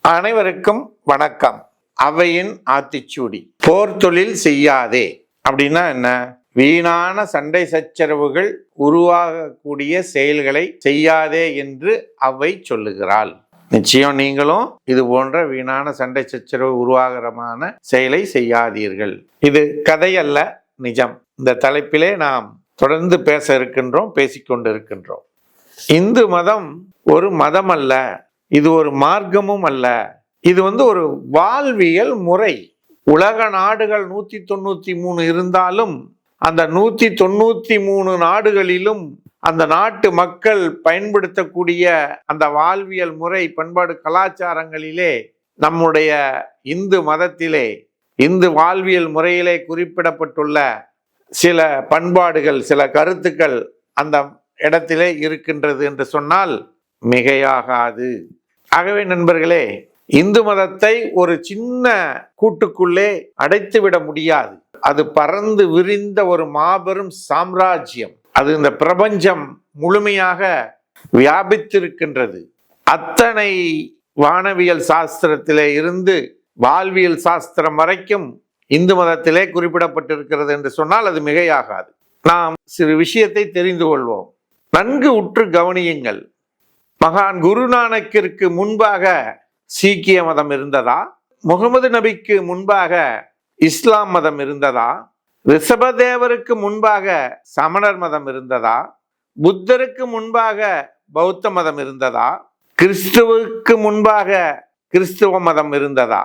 அனைவருக்கும் வணக்கம். அவையின் ஆத்திச்சூடி. போர் தொழில் செய்யாதே அப்படின்னா என்ன? வீணான சண்டை சச்சரவுகள் உருவாகக்கூடிய செயல்களை செய்யாதே என்று அவை சொல்லுகிறாள். நிச்சயம் நீங்களும் இது போன்ற வீணான சண்டை சச்சரவு உருவாகரமான செயலை செய்யாதீர்கள். இது கதை அல்ல, நிஜம். இந்த தலைப்பிலே நாம் தொடர்ந்து பேச இருக்கின்றோம், பேசிக்கொண்டிருக்கின்றோம். இந்து மதம் ஒரு மதம் அல்ல, இது ஒரு மார்க்கமும் அல்ல. இது ஒரு வாழ்வியல் முறை. உலக நாடுகள் 193 இருந்தாலும் அந்த 193 நாடுகளிலும் அந்த நாட்டு மக்கள் பயன்படுத்தக்கூடிய அந்த வாழ்வியல் முறை, பண்பாடு, கலாச்சாரங்களிலே நம்முடைய இந்து மதத்திலே, இந்து வாழ்வியல் முறையிலே குறிப்பிடப்பட்டுள்ள சில பண்பாடுகள், சில கருத்துக்கள் அந்த இடத்திலே இருக்கின்றது என்று சொன்னால் மிகையாகாது. ஆகவே நண்பர்களே, இந்து மதத்தை ஒரு சின்ன கூட்டுக்குள்ளே அடைத்துவிட முடியாது. அது பறந்து விரிந்த ஒரு மாபெரும் சாம்ராஜ்யம். அது இந்த பிரபஞ்சம் முழுமையாக வியாபித்திருக்கின்றது. அத்தனை வானவியல் சாஸ்திரத்திலே இருந்து வாழ்வியல் சாஸ்திரம் வரைக்கும் இந்து மதத்திலே குறிப்பிடப்பட்டிருக்கிறது என்று சொன்னால் அது மிகையாகாது. நாம் சிறு விஷயத்தை தெரிந்து கொள்வோம். நன்கு உற்று கவனியுங்கள். மகான் குருநானக்கிற்கு முன்பாக சீக்கிய மதம் இருந்ததா? முகமது நபிக்கு முன்பாக இஸ்லாம் மதம் இருந்ததா? ரிஷபதேவருக்கு முன்பாக சமணர் மதம் இருந்ததா? புத்தருக்கு முன்பாக பௌத்த மதம் இருந்ததா? கிறிஸ்துவுக்கு முன்பாக கிறிஸ்துவ மதம் இருந்ததா?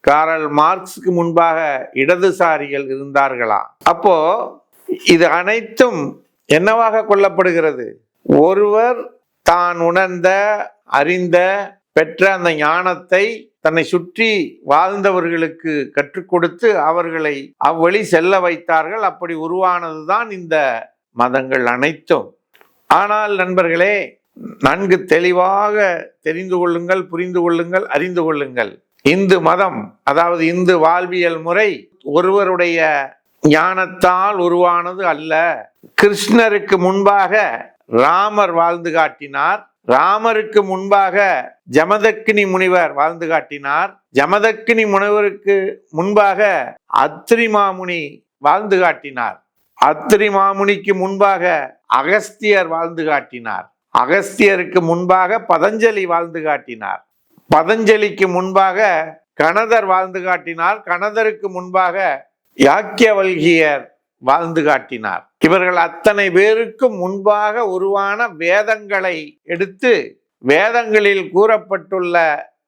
காரல் மார்க்ஸுக்கு முன்பாக இடதுசாரிகள் இருந்தார்களா? அப்போ இது அனைத்தும் என்னவாக கொள்ளப்படுகிறது? ஒருவர் தான் உணர்ந்த, அறிந்த, பெற்ற அந்த ஞானத்தை தன்னை சுற்றி வாழ்ந்தவர்களுக்கு கற்றுக் கொடுத்து அவர்களை அவ்வழி செல்ல வைத்தார்கள். அப்படி உருவானதுதான் இந்த மதங்கள் அனைத்தும். ஆனால் நண்பர்களே, நன்கு தெளிவாக தெரிந்து கொள்ளுங்கள், புரிந்து கொள்ளுங்கள், அறிந்து கொள்ளுங்கள். இந்து மதம், அதாவது இந்து வாழ்வியல் முறை ஒருவருடைய ஞானத்தால் உருவானது அல்ல. கிருஷ்ணருக்கு முன்பாக ராமர் வாழ்ந்து காட்டினார். ராமருக்கு முன்பாக ஜமதக்கினி முனிவர் வாழ்ந்து காட்டினார். ஜமதக்கினி முனிவருக்கு முன்பாக அத்ரி மாமுனி வாழ்ந்து காட்டினார். அத்ரி மாமுனிக்கு முன்பாக அகஸ்தியர் வாழ்ந்து காட்டினார். அகஸ்தியருக்கு முன்பாக பதஞ்சலி வாழ்ந்து காட்டினார். பதஞ்சலிக்கு முன்பாக கணதர் வாழ்ந்து காட்டினார். கணதருக்கு முன்பாக யாக்கியவல்கியர் வாழ்ந்து காட்டினார். இவர்கள் அத்தனை பேருக்கும் முன்பாக உருவான வேதங்களை எடுத்து வேதங்களில் கூறப்பட்டுள்ள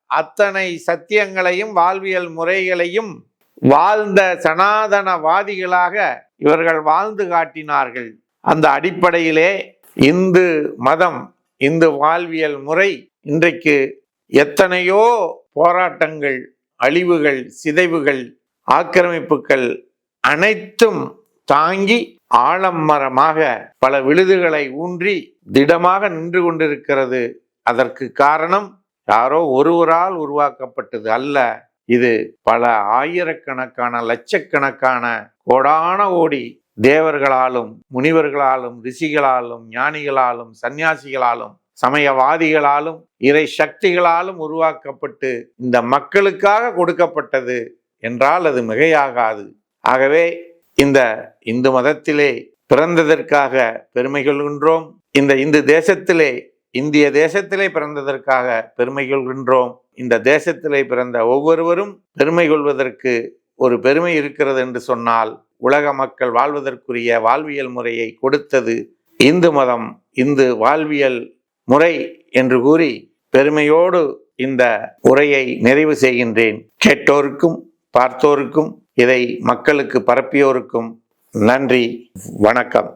அத்தனை சத்தியங்களையும் வாழ்வியல் முறைகளையும் வாழ்ந்த சனாதனவாதிகளாக இவர்கள் வாழ்ந்து காட்டினார்கள். அந்த அடிப்படையிலே இந்து மதம், இந்து வாழ்வியல் முறை இன்றைக்கு எத்தனையோ போராட்டங்கள், அழிவுகள், சிதைவுகள், ஆக்கிரமிப்புகள் அனைத்தும் தாங்கி ஆலமரமாக பல விழுதுகளை ஊன்றி திடமாக நின்று கொண்டிருக்கிறது. அதற்கு காரணம் யாரோ ஒருவரால் உருவாக்கப்பட்டது அல்ல. இது பல ஆயிரக்கணக்கான, லட்சக்கணக்கான, கோடான கோடி தேவர்களாலும், முனிவர்களாலும், ரிஷிகளாலும், ஞானிகளாலும், சன்னியாசிகளாலும், சமயவாதிகளாலும், இறை சக்திகளாலும் உருவாக்கப்பட்டு இந்த மக்களுக்காக கொடுக்கப்பட்டது என்றால் அது மிகையாகாது. ஆகவே இந்த இந்து மதத்திலே பிறந்ததற்காக பெருமை கொள்கின்றோம். இந்த இந்து தேசத்திலே, இந்திய தேசத்திலே பிறந்ததற்காக பெருமை கொள்கின்றோம். இந்த தேசத்திலே பிறந்த ஒவ்வொருவரும் பெருமை கொள்வதற்கு ஒரு பெருமை இருக்கிறது என்று சொன்னால், உலக மக்கள் வாழ்வதற்குரிய வாழ்வியல் முறையை கொடுத்தது இந்து மதம், இந்து வாழ்வியல் முறை என்று கூறி பெருமையோடு இந்த உரையை நிறைவு செய்கின்றேன். கேட்டோருக்கும் பார்த்தோருக்கும் இதை மக்களுக்கு பரப்பியோருக்கும் நன்றி, வணக்கம்.